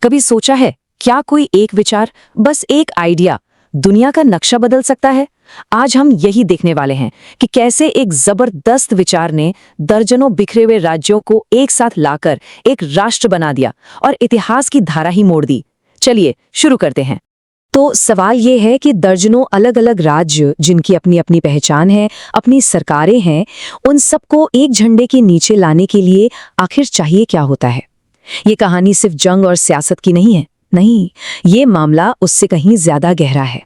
कभी सोचा है क्या कोई एक विचार, बस एक आइडिया दुनिया का नक्शा बदल सकता है? आज हम यही देखने वाले हैं कि कैसे एक जबरदस्त विचार ने दर्जनों बिखरे हुए राज्यों को एक साथ लाकर एक राष्ट्र बना दिया और इतिहास की धारा ही मोड़ दी। चलिए शुरू करते हैं। तो सवाल ये है कि दर्जनों अलग अलग राज्य जिनकी अपनी अपनी पहचान है, अपनी सरकारें हैं, उन सबको एक झंडे के नीचे लाने के लिए आखिर चाहिए क्या होता है? ये कहानी सिर्फ जंग और सियासत की नहीं है। नहीं, ये मामला उससे कहीं ज्यादा गहरा है।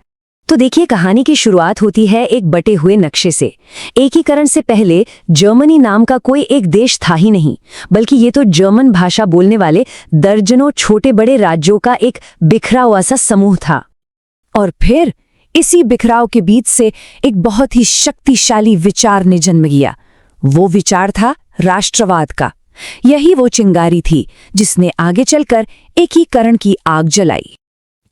तो देखिए, कहानी की शुरुआत होती है एक बटे हुए नक्शे से। एकीकरण से पहले जर्मनी नाम का कोई एक देश था ही नहीं, बल्कि ये तो जर्मन भाषा बोलने वाले दर्जनों छोटे बड़े राज्यों का एक बिखरा हुआ सा समूह था। और फिर इसी बिखराव के बीच से एक बहुत ही शक्तिशाली विचार ने जन्म लिया। वो विचार था राष्ट्रवाद का। यही वो चिंगारी थी जिसने आगे चलकर एकीकरण की आग जलाई।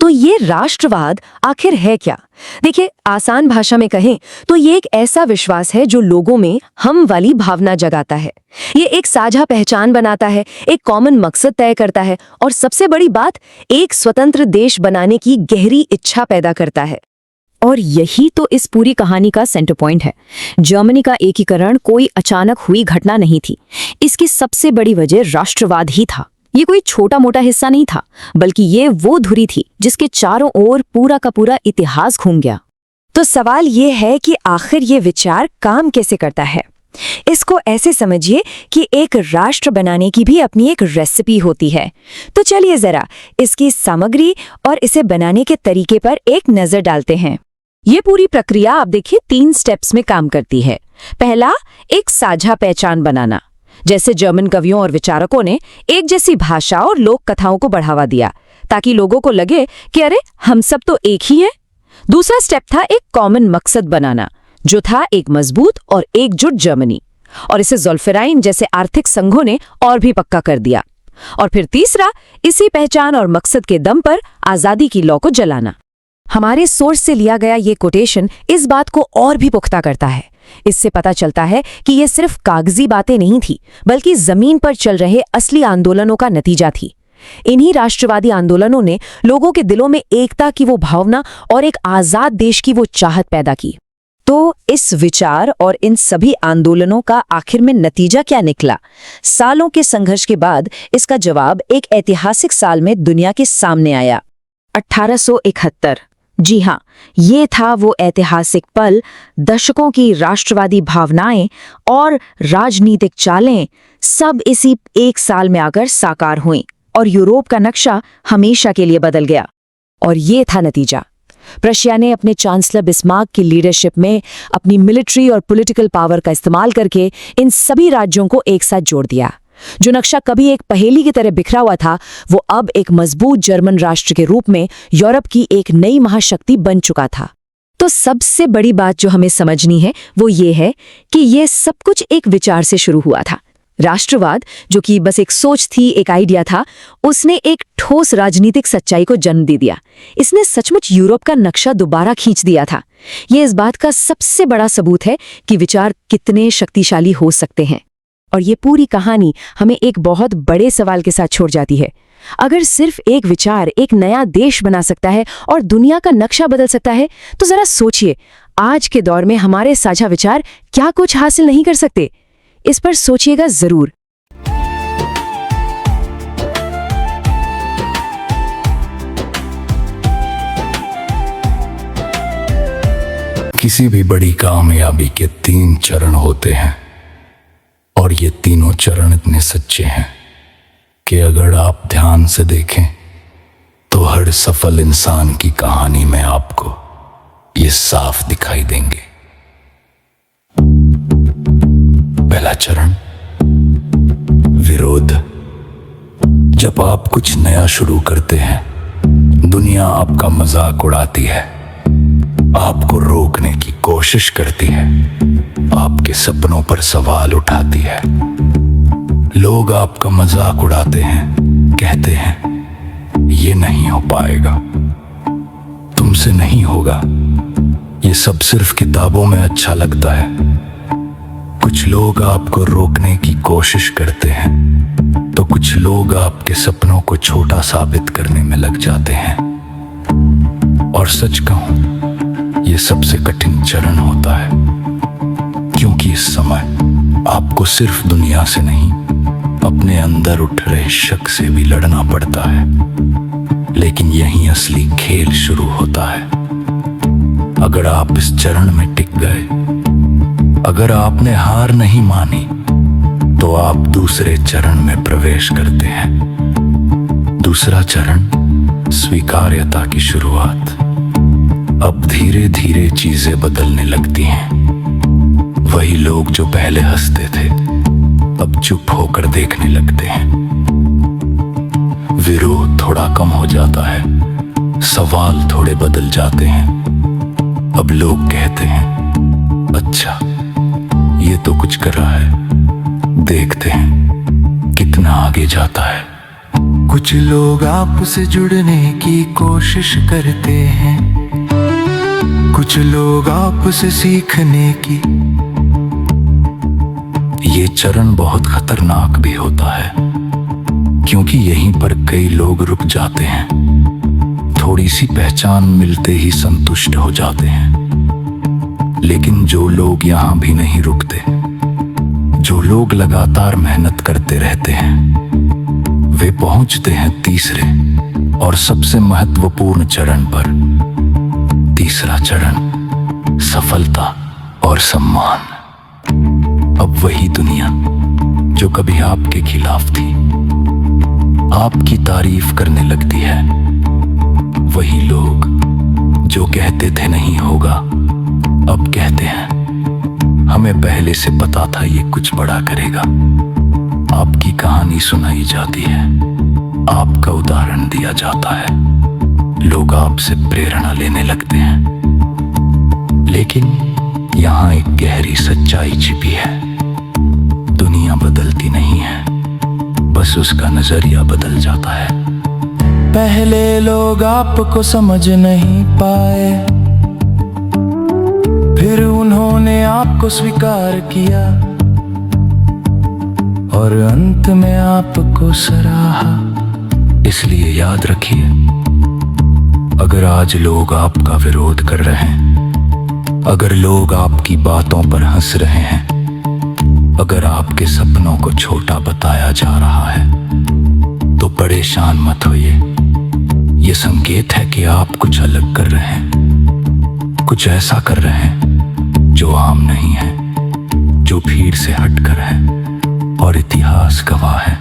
तो ये राष्ट्रवाद आखिर है क्या? देखिए, आसान भाषा में कहें तो ये एक ऐसा विश्वास है जो लोगों में हम वाली भावना जगाता है। ये एक साझा पहचान बनाता है, एक कॉमन मकसद तय करता है और सबसे बड़ी बात, एक स्वतंत्र देश बनाने की गहरी इच्छा पैदा करता है। और यही तो इस पूरी कहानी का सेंटर पॉइंट है। जर्मनी का एकीकरण कोई अचानक हुई घटना नहीं थी। इसकी सबसे बड़ी वजह राष्ट्रवाद ही था। ये कोई छोटा मोटा हिस्सा नहीं था, बल्कि ये वो धुरी थी जिसके चारों ओर पूरा का पूरा इतिहास घूम गया। तो सवाल ये है कि आखिर ये विचार काम कैसे करता है? इसको ऐसे समझिए कि एक राष्ट्र बनाने की भी अपनी एक रेसिपी होती है। तो चलिए जरा इसकी सामग्री और इसे बनाने के तरीके पर एक नजर डालते हैं। ये पूरी प्रक्रिया आप देखिए 3 स्टेप्स में काम करती है। पहला, एक साझा पहचान बनाना। जैसे जर्मन कवियों और विचारकों ने एक जैसी भाषा और लोक कथाओं को बढ़ावा दिया ताकि लोगों को लगे कि अरे हम सब तो एक ही हैं। दूसरा स्टेप था एक कॉमन मकसद बनाना, जो था एक मजबूत और एकजुट जर्मनी, और इसे ज़ोल्फेराइन जैसे आर्थिक संघों ने और भी पक्का कर दिया। और फिर तीसरा, इसी पहचान और मकसद के दम पर आजादी की लौ को जलाना। हमारे सोर्स से लिया गया ये कोटेशन इस बात को और भी पुख्ता करता है। इससे पता चलता है कि ये सिर्फ कागजी बातें नहीं थी, बल्कि जमीन पर चल रहे असली आंदोलनों का नतीजा थी। इन्हीं राष्ट्रवादी आंदोलनों ने लोगों के दिलों में एकता की वो भावना और एक आजाद देश की वो चाहत पैदा की। तो इस विचार और इन सभी आंदोलनों का आखिर में नतीजा क्या निकला? सालों के संघर्ष के बाद इसका जवाब एक ऐतिहासिक साल में दुनिया के सामने आया, 1871। जी हाँ, ये था वो ऐतिहासिक पल। दशकों की राष्ट्रवादी भावनाएं और राजनीतिक चालें सब इसी एक साल में आकर साकार हुईं और यूरोप का नक्शा हमेशा के लिए बदल गया। और ये था नतीजा। प्रशिया ने अपने चांसलर बिस्मार्क की लीडरशिप में अपनी मिलिट्री और पॉलिटिकल पावर का इस्तेमाल करके इन सभी राज्यों को एक साथ जोड़ दिया। जो नक्शा कभी एक पहेली की तरह बिखरा हुआ था, वो अब एक मजबूत जर्मन राष्ट्र के रूप में यूरोप की एक नई महाशक्ति बन चुका था। तो सबसे बड़ी बात जो हमें समझनी है वो ये है कि ये सब कुछ एक विचार से शुरू हुआ था। राष्ट्रवाद, जो कि बस एक सोच थी, एक आइडिया था, उसने एक ठोस राजनीतिक सच्चाई को जन्म दे दिया। इसने सचमुच यूरोप का नक्शा दोबारा खींच दिया था। ये इस बात का सबसे बड़ा सबूत है कि विचार कितने शक्तिशाली हो सकते हैं। और ये पूरी कहानी हमें एक बहुत बड़े सवाल के साथ छोड़ जाती है। अगर सिर्फ एक विचार एक नया देश बना सकता है और दुनिया का नक्शा बदल सकता है, तो जरा सोचिए, आज के दौर में हमारे साझा विचार क्या कुछ हासिल नहीं कर सकते? इस पर सोचिएगा जरूर। किसी भी बड़ी कामयाबी के 3 चरण होते हैं, और ये तीनों चरण इतने सच्चे हैं कि अगर आप ध्यान से देखें तो हर सफल इंसान की कहानी में आपको ये साफ दिखाई देंगे। पहला चरण, विरोध। जब आप कुछ नया शुरू करते हैं, दुनिया आपका मजाक उड़ाती है, आपको रोकने की कोशिश करती है, आपके सपनों पर सवाल उठाती है। लोग आपका मजाक उड़ाते हैं, कहते हैं ये नहीं हो पाएगा, तुमसे नहीं होगा, ये सब सिर्फ किताबों में अच्छा लगता है। कुछ लोग आपको रोकने की कोशिश करते हैं तो कुछ लोग आपके सपनों को छोटा साबित करने में लग जाते हैं। और सच कहूं, ये सबसे कठिन चरण होता है, क्योंकि इस समय आपको सिर्फ दुनिया से नहीं, अपने अंदर उठ रहे शक से भी लड़ना पड़ता है। लेकिन यहीं असली खेल शुरू होता है। अगर आप इस चरण में टिक गए, अगर आपने हार नहीं मानी, तो आप दूसरे चरण में प्रवेश करते हैं। दूसरा चरण, स्वीकार्यता की शुरुआत। अब धीरे धीरे चीजें बदलने लगती हैं। वही लोग जो पहले हंसते थे, अब चुप होकर देखने लगते हैं। विरोध थोड़ा कम हो जाता है, सवाल थोड़े बदल जाते हैं। अब लोग कहते हैं, अच्छा, ये तो कुछ कर रहा है, देखते हैं कितना आगे जाता है। कुछ लोग आपसे जुड़ने की कोशिश करते हैं, कुछ लोग आपसे सीखने की। ये चरण बहुत खतरनाक भी होता है, क्योंकि यहीं पर कई लोग रुक जाते हैं। थोड़ी सी पहचान मिलते ही संतुष्ट हो जाते हैं। लेकिन जो लोग यहाँ भी नहीं रुकते, जो लोग लगातार मेहनत करते रहते हैं, वे पहुंचते हैं तीसरे और सबसे महत्वपूर्ण चरण पर। तीसरा चरण, सफलता और सम्मान। अब वही दुनिया जो कभी आपके खिलाफ थी, आपकी तारीफ करने लगती है। वही लोग जो कहते थे नहीं होगा, अब कहते हैं, हमें पहले से पता था ये कुछ बड़ा करेगा। आपकी कहानी सुनाई जाती है, आपका उदाहरण दिया जाता है, लोग आपसे प्रेरणा लेने लगते हैं। लेकिन यहाँ एक गहरी सच्चाई छिपी है। दुनिया बदलती नहीं है, बस उसका नजरिया बदल जाता है। पहले लोग आपको समझ नहीं पाए, फिर उन्होंने आपको स्वीकार किया और अंत में आपको सराहा। इसलिए याद रखिए, अगर आज लोग आपका विरोध कर रहे हैं, अगर लोग आपकी बातों पर हंस रहे हैं, अगर आपके सपनों को छोटा बताया जा रहा है, तो परेशान मत होइए। ये संकेत है कि आप कुछ अलग कर रहे हैं, कुछ ऐसा कर रहे हैं जो आम नहीं है, जो भीड़ से हटकर है, और इतिहास गवाह है।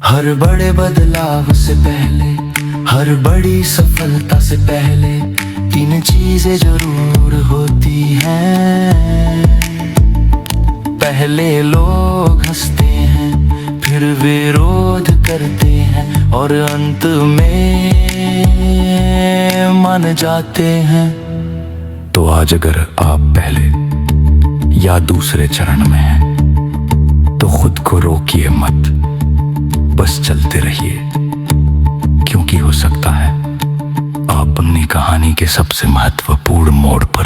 हर बड़े बदलाव से पहले, हर बड़ी सफलता से पहले, तीन चीजें जरूर होती हैं। पहले लोग हंसते हैं, फिर विरोध करते हैं, और अंत में मान जाते हैं। तो आज अगर आप पहले या दूसरे चरण में हैं, तो खुद को रोकिए मत, बस चलते रहिए, क्योंकि हो सकता है आप अपनी कहानी के सबसे महत्वपूर्ण मोड़ पर